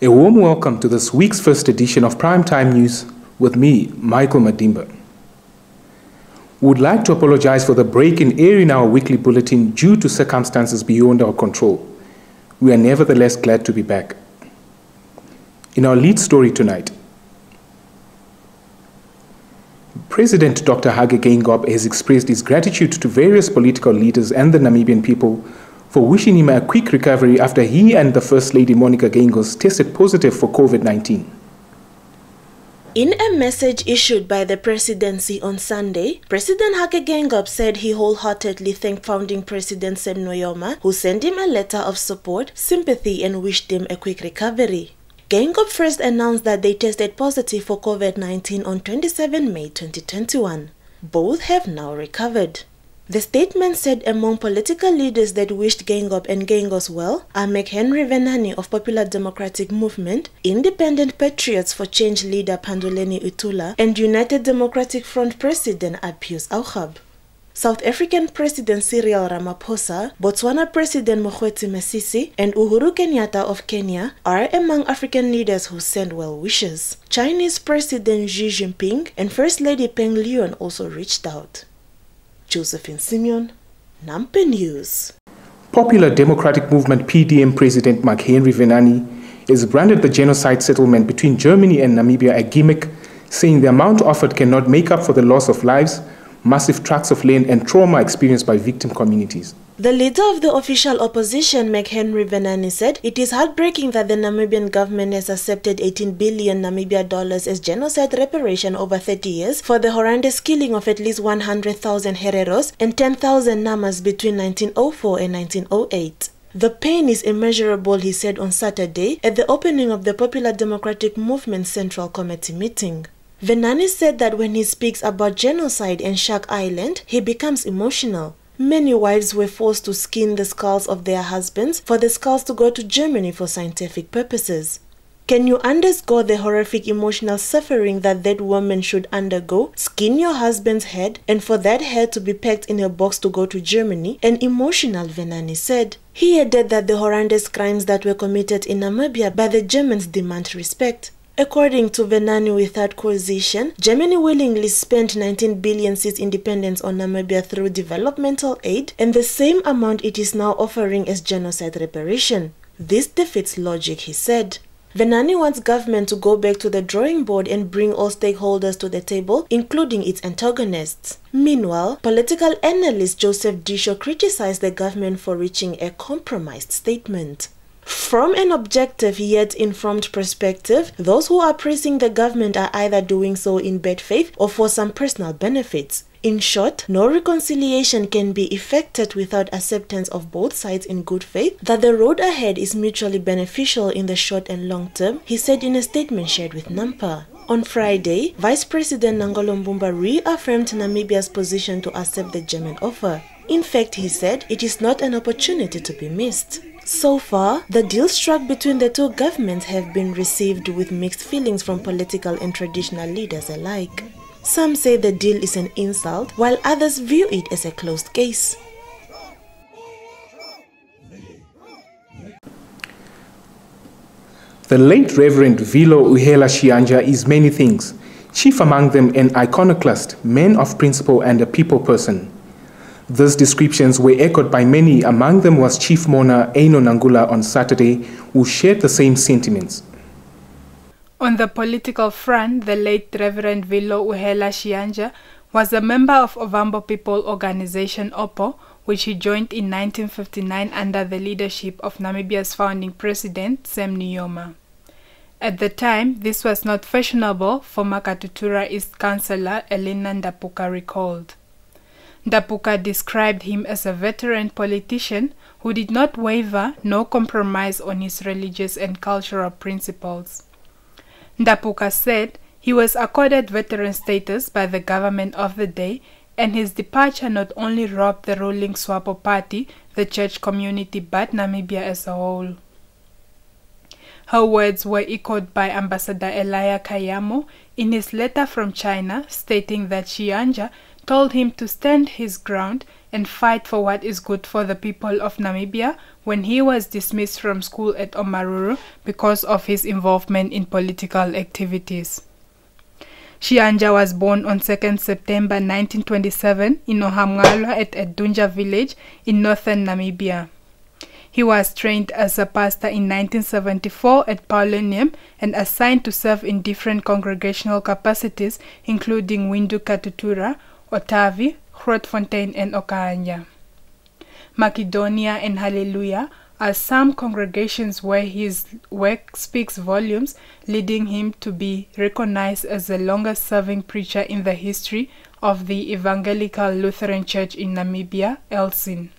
A warm welcome to this week's first edition of Primetime News with me, Michael Madimba. We would like to apologize for the break in airing our weekly bulletin due to circumstances beyond our control. We are nevertheless glad to be back. In our lead story tonight, President Dr. Hage Geingob has expressed his gratitude to various political leaders and the Namibian people for wishing him a quick recovery after he and the First Lady Monica Geingob tested positive for COVID-19. In a message issued by the presidency on Sunday, President Hage Geingob said he wholeheartedly thanked founding President Sam Nujoma, who sent him a letter of support, sympathy and wished him a quick recovery. Geingob first announced that they tested positive for COVID-19 on 27 May 2021. Both have now recovered. The statement said among political leaders that wished Geingob and Geingob well are McHenry Venani of Popular Democratic Movement, Independent Patriots for Change leader Panduleni Utula, and United Democratic Front President Appius Auchab. South African President Cyril Ramaphosa, Botswana President Mokgweetsi Masisi, and Uhuru Kenyatta of Kenya are among African leaders who sent well wishes. Chinese President Xi Jinping and First Lady Peng Liyuan also reached out. Josephine Simeon, Nampe News. Popular Democratic Movement PDM President McHenry Venani has branded the genocide settlement between Germany and Namibia a gimmick, saying the amount offered cannot make up for the loss of lives, massive tracts of land and trauma experienced by victim communities. The leader of the official opposition, McHenry Venani, said it is heartbreaking that the Namibian government has accepted 18 billion Namibia dollars as genocide reparation over 30 years for the horrendous killing of at least 100,000 Hereros and 10,000 Namas between 1904 and 1908. The pain is immeasurable, he said on Saturday at the opening of the Popular Democratic Movement Central Committee meeting. Venani said that when he speaks about genocide and Shark Island, he becomes emotional. Many wives were forced to skin the skulls of their husbands for the skulls to go to Germany for scientific purposes. Can you underscore the horrific emotional suffering that woman should undergo? Skin your husband's head and for that head to be packed in a box to go to Germany? An emotional Venani said. He added that the horrendous crimes that were committed in Namibia by the Germans demand respect. According to Venani without coercion, Germany willingly spent 19 billion since independence on Namibia through developmental aid and the same amount it is now offering as genocide reparation. This defeats logic, he said. Venani wants government to go back to the drawing board and bring all stakeholders to the table, including its antagonists. Meanwhile, political analyst Joseph Disho criticized the government for reaching a compromised statement. From an objective yet informed perspective, those who are praising the government are either doing so in bad faith or for some personal benefits. In short, no reconciliation can be effected without acceptance of both sides in good faith that the road ahead is mutually beneficial in the short and long term, he said in a statement shared with Nampa. On Friday, Vice President Nangolo Mbumba reaffirmed Namibia's position to accept the German offer. In fact, he said, it is not an opportunity to be missed. So far, the deal struck between the two governments have been received with mixed feelings from political and traditional leaders alike. Some say the deal is an insult, while others view it as a closed case. The late Reverend Vilo Uhela Shianja is many things, chief among them an iconoclast, man of principle and a people person. These descriptions were echoed by many, among them was Chief Mourner Eino Nangula on Saturday, who shared the same sentiments. On the political front, the late Reverend Vilo Uhela Shianja was a member of Ovambo People Organization OPO, which he joined in 1959 under the leadership of Namibia's founding president, Sam Nujoma. At the time, this was not fashionable, former Katutura East Councillor Elena Ndapuka recalled. Ndapuka described him as a veteran politician who did not waver nor compromise on his religious and cultural principles. Ndapuka said he was accorded veteran status by the government of the day, and his departure not only robbed the ruling SWAPO party, the church community, but Namibia as a whole. Her words were echoed by Ambassador Elia Kayamo in his letter from China, stating that Shianja told him to stand his ground and fight for what is good for the people of Namibia when he was dismissed from school at Omaruru because of his involvement in political activities. Shiyanja was born on 2nd September 1927 in Ohamgalwa at Edunja village in northern Namibia. He was trained as a pastor in 1974 at Paulineum and assigned to serve in different congregational capacities including Windu Katutura, Otavi, Grootfontein and Okahanya. Macedonia and Hallelujah are some congregations where his work speaks volumes, leading him to be recognized as the longest-serving preacher in the history of the Evangelical Lutheran Church in Namibia, ELSIN.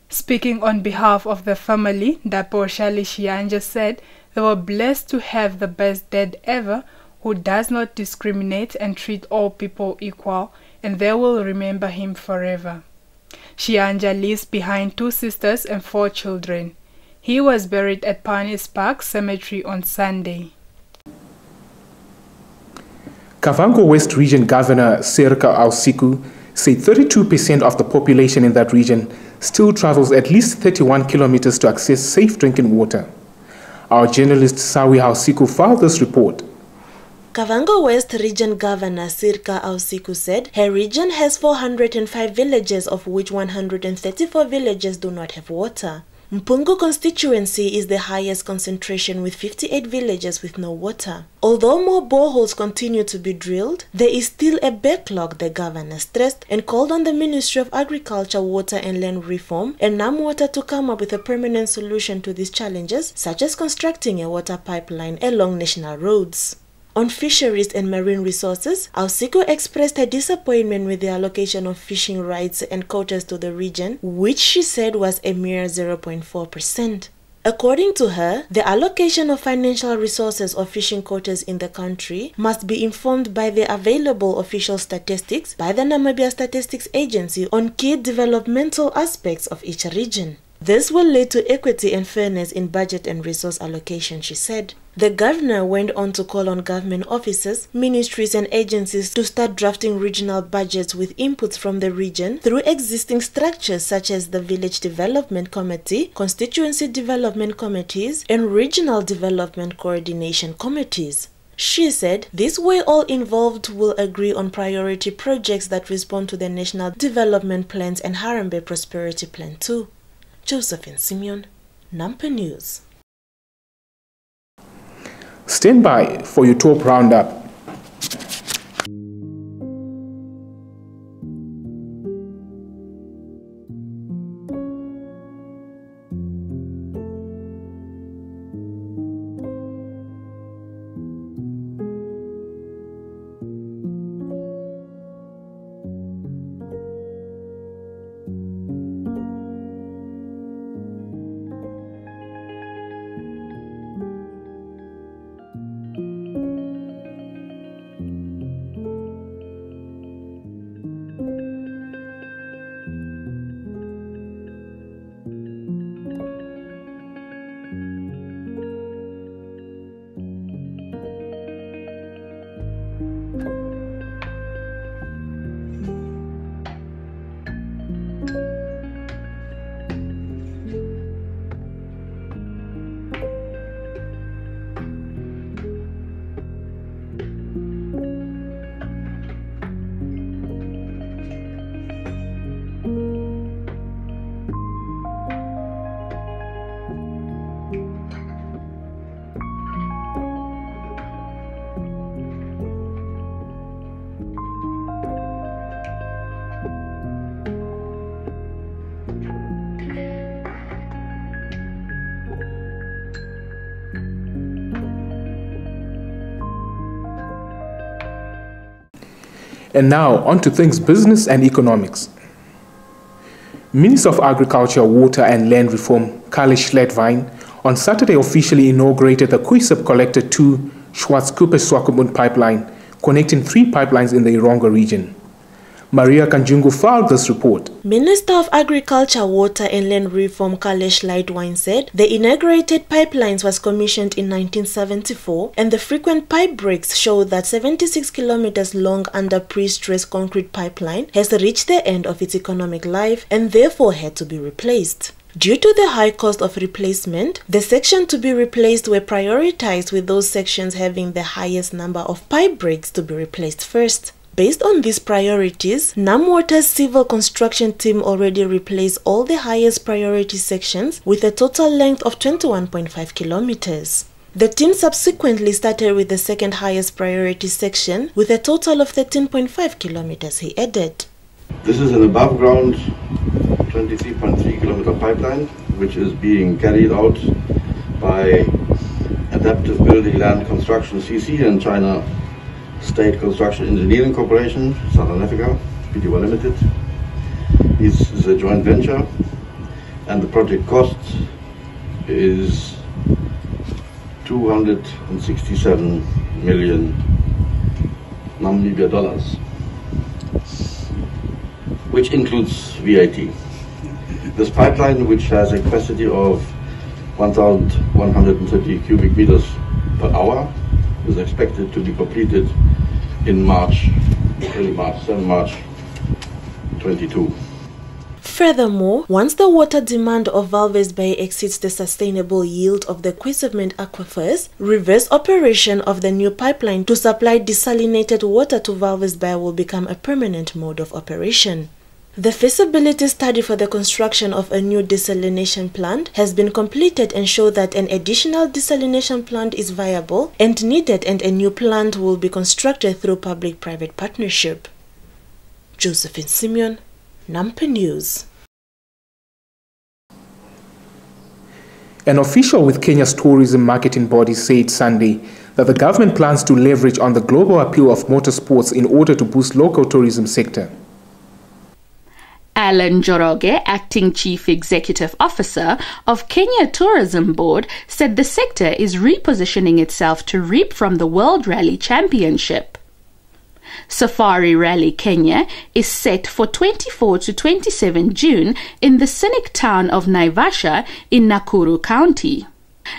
Speaking on behalf of the family, Dapo Shali Shiyanja said they were blessed to have the best dad ever who does not discriminate and treat all people equal, and they will remember him forever. Shiyanja leaves behind 2 sisters and 4 children. He was buried at Parnis Park Cemetery on Sunday. Kavango West Region Governor Sirka Ausiku said 32% of the population in that region still travels at least 31 kilometers to access safe drinking water. Our journalist Sawi Ausiku filed this report. Kavango West Region Governor Sirka Ausiku said her region has 405 villages, of which 134 villages do not have water. Mpungu constituency is the highest concentration with 58 villages with no water. Although more boreholes continue to be drilled, there is still a backlog, the governor stressed, and called on the Ministry of Agriculture, Water and Land Reform and NamWater to come up with a permanent solution to these challenges, such as constructing a water pipeline along national roads. On fisheries and marine resources, Ausiku expressed her disappointment with the allocation of fishing rights and quotas to the region, which she said was a mere 0.4%. According to her, the allocation of financial resources or fishing quotas in the country must be informed by the available official statistics by the Namibia Statistics Agency on key developmental aspects of each region. This will lead to equity and fairness in budget and resource allocation, she said. The governor went on to call on government offices, ministries and agencies to start drafting regional budgets with inputs from the region through existing structures such as the Village Development Committee, Constituency Development Committees, and Regional Development Coordination Committees. She said this way all involved will agree on priority projects that respond to the National Development Plans and Harambee Prosperity Plan too. Josephine Simeon, Nampa News. Stand by for your top roundup. And now, on to things business and economics. Minister of Agriculture, Water and Land Reform, Carly Schlettwein, on Saturday officially inaugurated the Kuisip Collector 2 Schwarzkooper-Swakopmund pipeline, connecting 3 pipelines in the Ironga region. Maria Kanjungu filed this report. Minister of Agriculture, Water and Land Reform Kailash Leitwine said the inaugurated pipelines was commissioned in 1974 and the frequent pipe breaks show that 76 kilometers long under pre-stressed concrete pipeline has reached the end of its economic life and therefore had to be replaced. Due to the high cost of replacement, the sections to be replaced were prioritized, with those sections having the highest number of pipe breaks to be replaced first. Based on these priorities, NamWater's civil construction team already replaced all the highest priority sections with a total length of 21.5 kilometers. The team subsequently started with the second highest priority section with a total of 13.5 kilometers, he added. This is an above ground 23.3 kilometer pipeline which is being carried out by Adaptive Building Land Construction CC and China State Construction Engineering Corporation, Southern Africa, PTY Limited. This is a joint venture and the project cost is 267 million Namibia dollars, which includes VAT. This pipeline, which has a capacity of 1,130 cubic meters per hour, is expected to be completed in March, early March, 7 March 22. Furthermore, once the water demand of Walvis Bay exceeds the sustainable yield of the Kwizemente aquifers, reverse operation of the new pipeline to supply desalinated water to Walvis Bay will become a permanent mode of operation. The feasibility study for the construction of a new desalination plant has been completed and shows that an additional desalination plant is viable and needed, and a new plant will be constructed through public-private partnership. Josephine Simeon, Nampa News. An official with Kenya's tourism marketing body said Sunday that the government plans to leverage on the global appeal of motorsports in order to boost local tourism sector. Alan Njoroge, Acting Chief Executive Officer of Kenya Tourism Board, said the sector is repositioning itself to reap from the World Rally Championship. Safari Rally Kenya is set for 24 to 27 June in the scenic town of Naivasha in Nakuru County.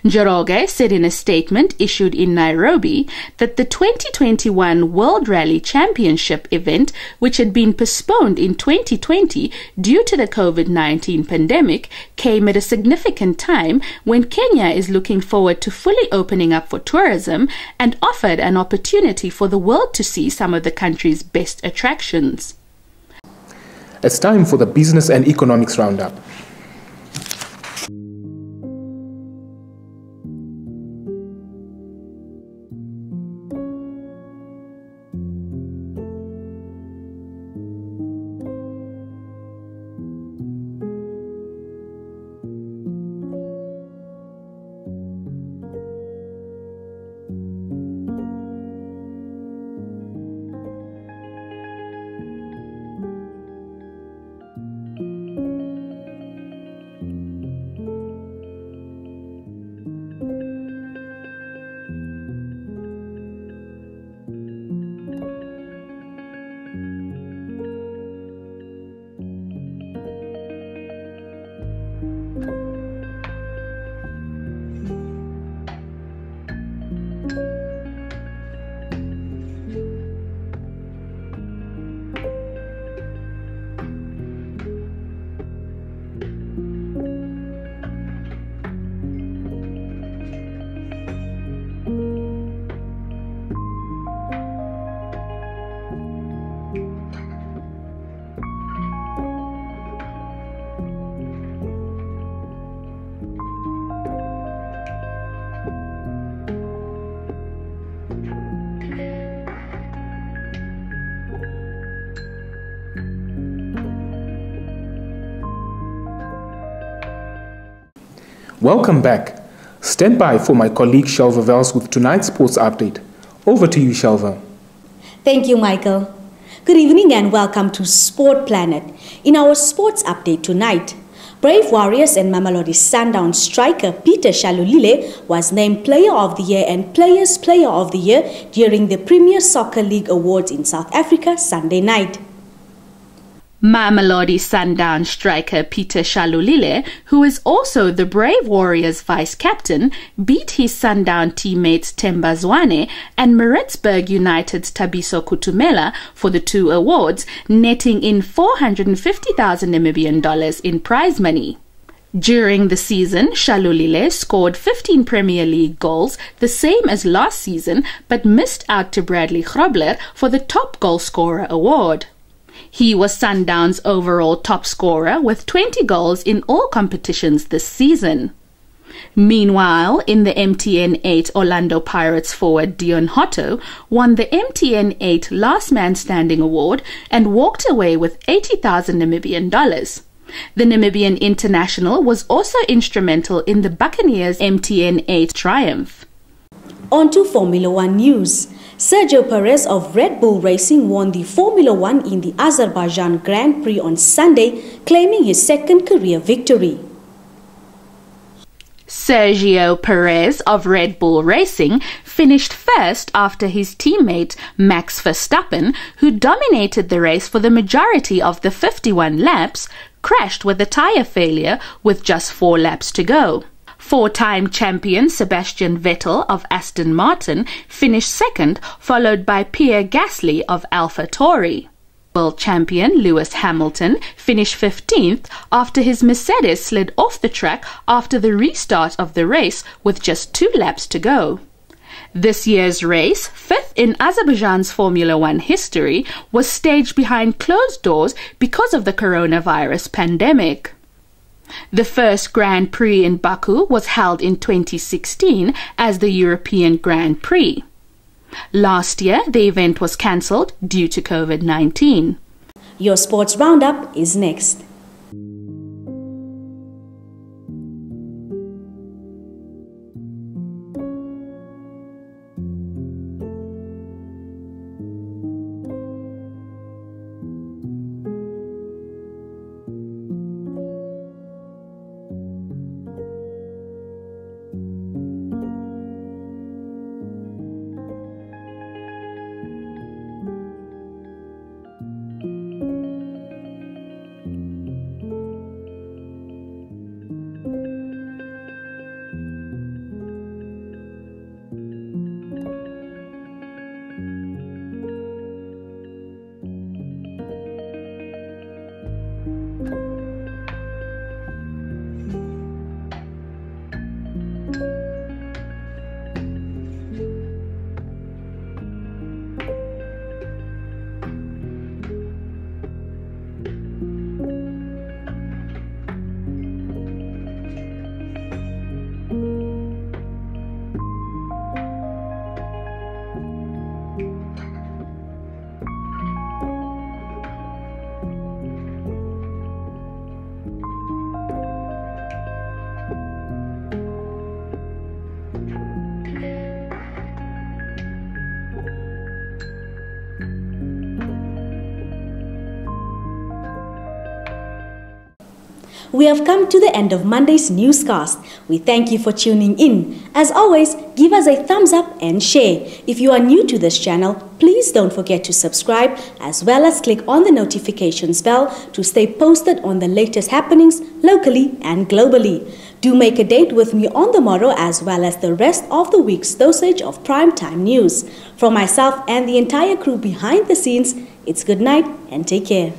Njoroge said in a statement issued in Nairobi that the 2021 World Rally Championship event, which had been postponed in 2020 due to the COVID-19 pandemic, came at a significant time when Kenya is looking forward to fully opening up for tourism and offered an opportunity for the world to see some of the country's best attractions. It's time for the Business and Economics Roundup. Welcome back. Stand by for my colleague Shelva Vels with tonight's sports update. Over to you, Shelva. Thank you, Michael. Good evening and welcome to Sport Planet. In our sports update tonight, Brave Warriors and Mamelodi Sundowns striker Peter Shalulile was named Player of the Year and Players Player of the Year during the Premier Soccer League Awards in South Africa Sunday night. Mamelodi Sundowns striker Peter Shalulile, who is also the Brave Warriors vice-captain, beat his Sundown teammates Themba Zwane and Maritzburg United's Thabiso Kutumela for the two awards, netting in 450,000 Namibian dollars in prize money. During the season, Shalulile scored 15 Premier League goals, the same as last season, but missed out to Bradley Grobler for the top goal scorer award. He was Sundown's overall top scorer with 20 goals in all competitions this season. Meanwhile, in the MTN 8, Orlando Pirates forward Dion Hotto won the MTN 8 Last Man Standing Award and walked away with 80,000 Namibian dollars. The Namibian international was also instrumental in the Buccaneers' MTN 8 triumph. On to Formula One news. Sergio Perez of Red Bull Racing won the Formula One in the Azerbaijan Grand Prix on Sunday, claiming his second career victory. Sergio Perez of Red Bull Racing finished first after his teammate Max Verstappen, who dominated the race for the majority of the 51 laps, crashed with a tyre failure with just 4 laps to go. Four-time champion Sebastian Vettel of Aston Martin finished second, followed by Pierre Gasly of AlphaTauri. World champion Lewis Hamilton finished 15th after his Mercedes slid off the track after the restart of the race with just 2 laps to go. This year's race, 5th in Azerbaijan's Formula One history, was staged behind closed doors because of the coronavirus pandemic. The first Grand Prix in Baku was held in 2016 as the European Grand Prix. Last year, the event was cancelled due to COVID-19. Your sports roundup is next. We have come to the end of Monday's newscast. We thank you for tuning in. As always, give us a thumbs up and share. If you are new to this channel, please don't forget to subscribe as well as click on the notifications bell to stay posted on the latest happenings locally and globally. Do make a date with me on the morrow as well as the rest of the week's dosage of primetime news. From myself and the entire crew behind the scenes, it's good night and take care.